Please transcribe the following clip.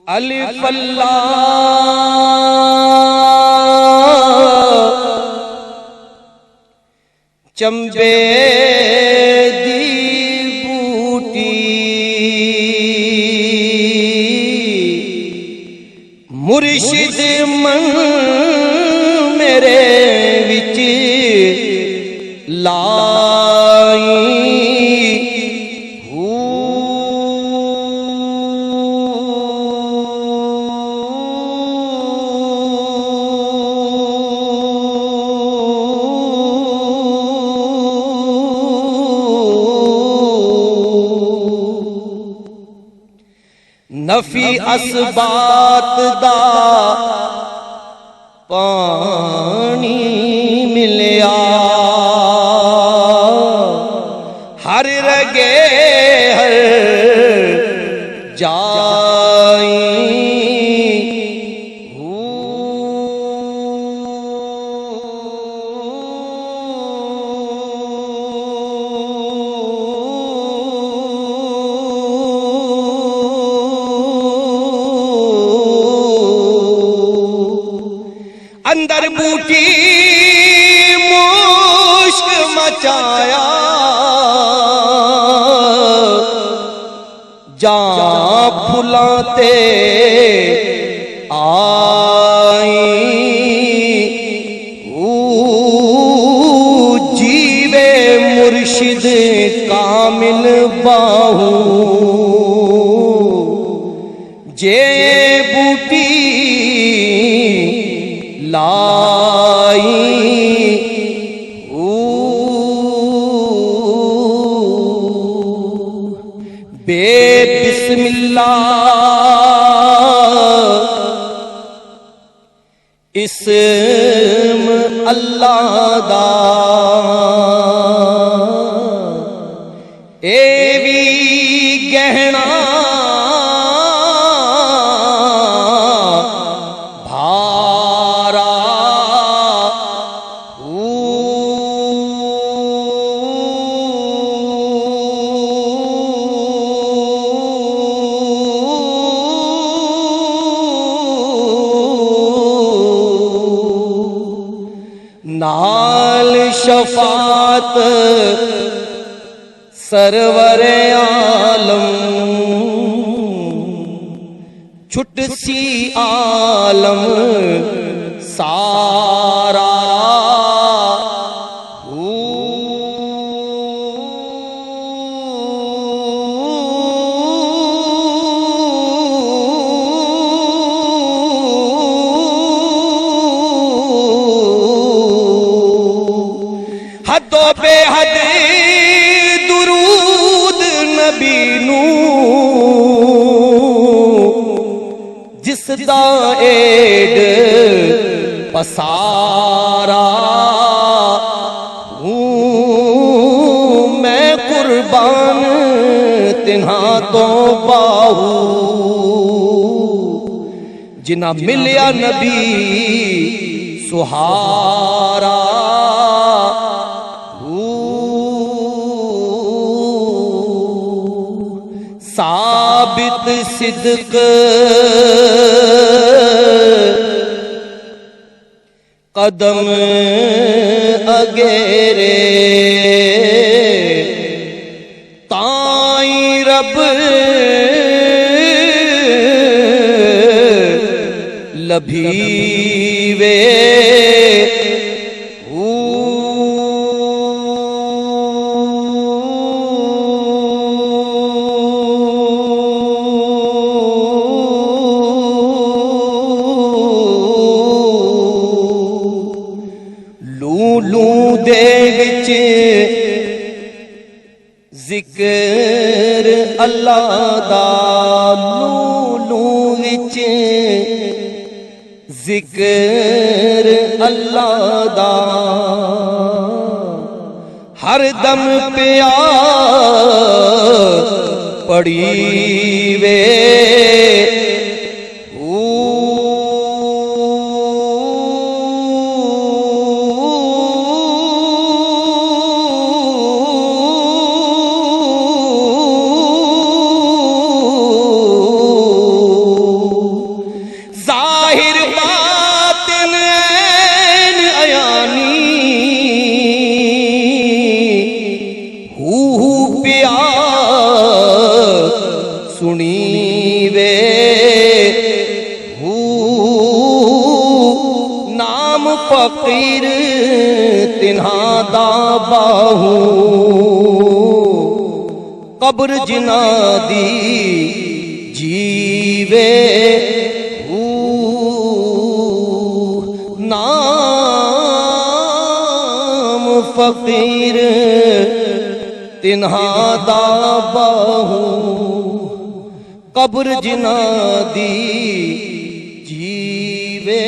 अलिफ अल्लाह चंबे दी बूटी मुर्शिद मन मेरे विच लाई नफी असबात दा पानी मिलिया हर रगे हर जाई अंदर बूटी मुश्क मचाया जा फुलाते आई जीवे मुर्शिद कामिल बाहू जे बूटी लाई बे बिस्मिल्लाह इस्म अल्लाह दा ए भी गहना नाल शफात सरवरे आलम छुट सी आलम सारा हदो बेहद दुरूद नबी नू जिस दा एड पसारा हूँ मैं कुर्बान तिन्हा तो बाहू जिन्हा मिलिया नबी सुहारा साबित सिद्क कदम अगेरे ताई रब लभीवे लू दे विच जिक्र अल्लाह दा लू विच जिक्र अल्लाह दा हर दम पिया पड़ी वे सुनीवे हू नाम फकीर तिन्हा दा बाहू कब्र जिना दी जीवे हू नाम फकीर तिन्हा दा बाहू कब्र जिना दी जीवे